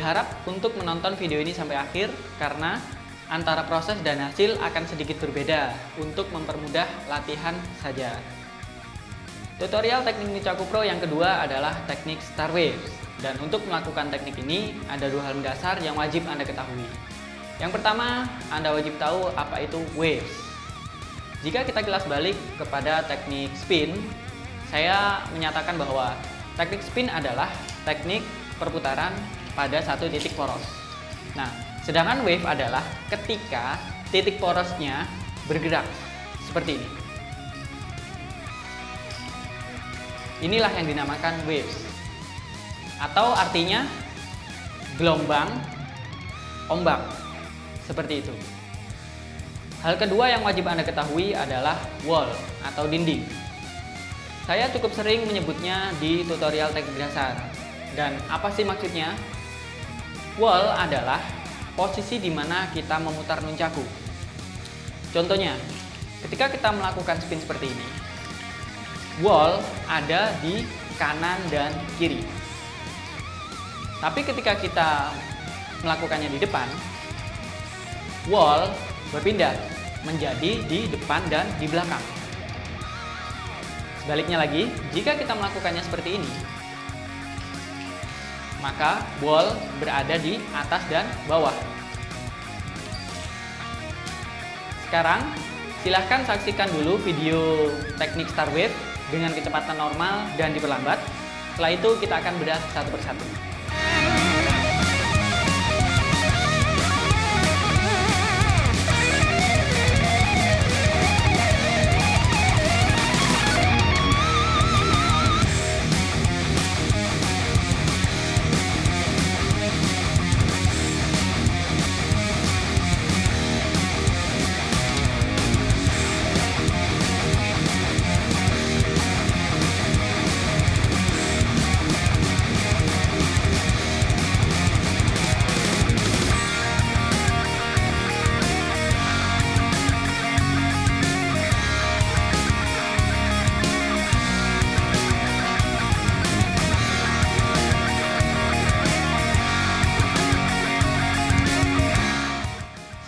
Diharap untuk menonton video ini sampai akhir karena antara proses dan hasil akan sedikit berbeda untuk mempermudah latihan saja. Tutorial teknik Nunchaku Pro yang kedua adalah teknik Star Waves. Dan untuk melakukan teknik ini ada dua hal mendasar yang wajib Anda ketahui. Yang pertama, Anda wajib tahu apa itu waves. Jika kita kilas balik kepada teknik spin, saya menyatakan bahwa teknik spin adalah teknik perputaran pada satu titik poros. Nah, sedangkan wave adalah ketika titik porosnya bergerak seperti ini. Inilah yang dinamakan waves. Atau artinya gelombang ombak. Seperti itu. Hal kedua yang wajib Anda ketahui adalah wall atau dinding. Saya cukup sering menyebutnya di tutorial teknik dasar. Dan apa sih maksudnya? Wall adalah posisi di mana kita memutar nunchaku. Contohnya, ketika kita melakukan spin seperti ini, wall ada di kanan dan kiri. Tapi ketika kita melakukannya di depan, wall berpindah menjadi di depan dan di belakang. Sebaliknya lagi, jika kita melakukannya seperti ini, maka wall berada di atas dan bawah. Sekarang, silahkan saksikan dulu video teknik Star Wave dengan kecepatan normal dan diperlambat. Setelah itu kita akan bedah satu persatu.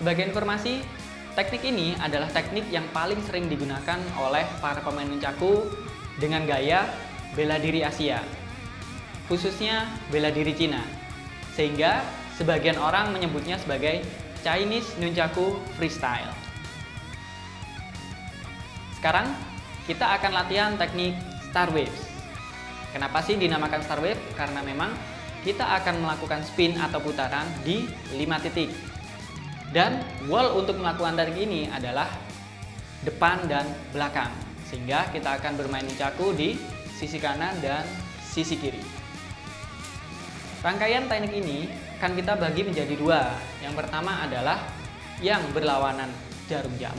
Sebagai informasi, teknik ini adalah teknik yang paling sering digunakan oleh para pemain nunchaku dengan gaya bela diri Asia, khususnya bela diri Cina, sehingga sebagian orang menyebutnya sebagai Chinese Nunchaku Freestyle. Sekarang kita akan latihan teknik Star Waves. Kenapa sih dinamakan Star Wave? Karena memang kita akan melakukan spin atau putaran di 5 titik. Dan wall untuk melakukan teknik ini adalah depan dan belakang, sehingga kita akan bermain nunchaku di sisi kanan dan sisi kiri. Rangkaian teknik ini akan kita bagi menjadi dua. Yang pertama adalah yang berlawanan jarum jam,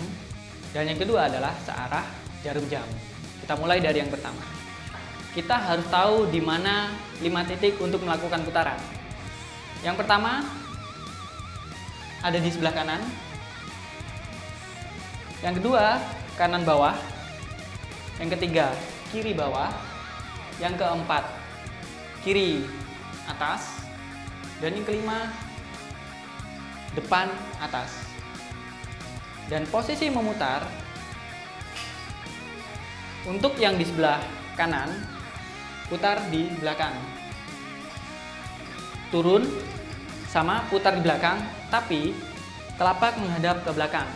dan yang kedua adalah searah jarum jam. Kita mulai dari yang pertama. Kita harus tahu di mana 5 titik untuk melakukan putaran. Yang pertama ada di sebelah kanan. Yang kedua, kanan bawah. Yang ketiga, kiri bawah. Yang keempat, kiri atas. Dan yang kelima, depan atas. Dan posisi memutar untuk yang di sebelah kanan, putar di belakang. Turun sama putar di belakang, tapi telapak menghadap ke belakang.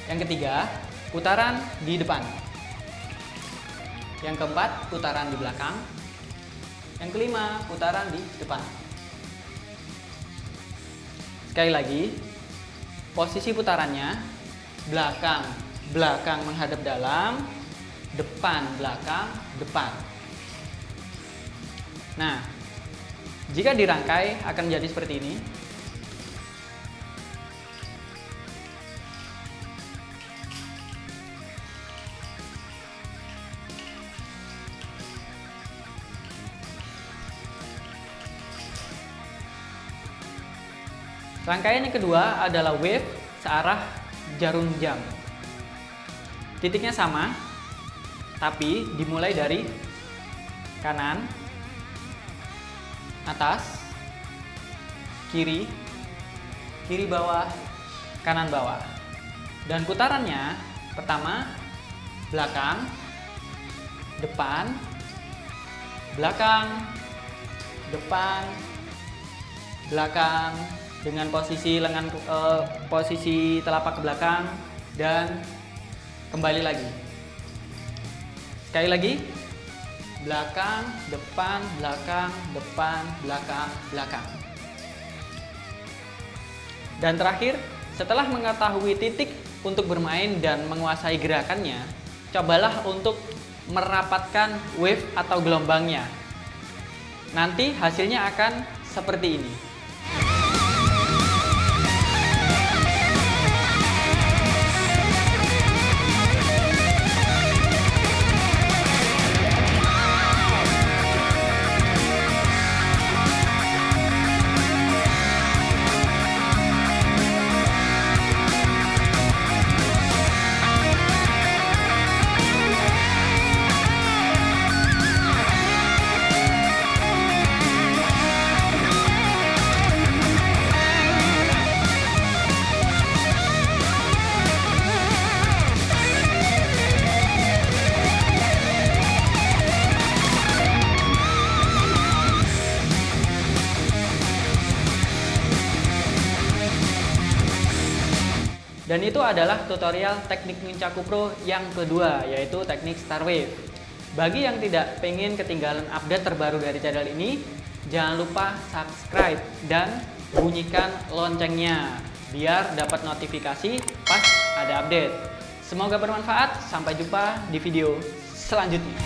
Yang ketiga, putaran di depan. Yang keempat, putaran di belakang. Yang kelima, putaran di depan. Sekali lagi, posisi putarannya belakang, belakang menghadap dalam, depan, belakang, depan. Nah, jika dirangkai akan menjadi seperti ini. Rangkaian yang kedua adalah wave searah jarum jam. Titiknya sama, tapi dimulai dari kanan, atas, kiri, kiri bawah, kanan bawah. Dan putarannya pertama belakang, depan, belakang, depan, belakang dengan posisi lengan posisi telapak ke belakang dan kembali lagi. Sekali lagi, belakang, depan, belakang, depan, belakang, belakang. Dan terakhir, setelah mengetahui titik untuk bermain dan menguasai gerakannya, cobalah untuk merapatkan wave atau gelombangnya. Nanti hasilnya akan seperti ini. Dan itu adalah tutorial teknik Nunchaku Pro yang kedua, yaitu teknik Star Wave. Bagi yang tidak pengen ketinggalan update terbaru dari channel ini, jangan lupa subscribe dan bunyikan loncengnya biar dapat notifikasi pas ada update. Semoga bermanfaat, sampai jumpa di video selanjutnya.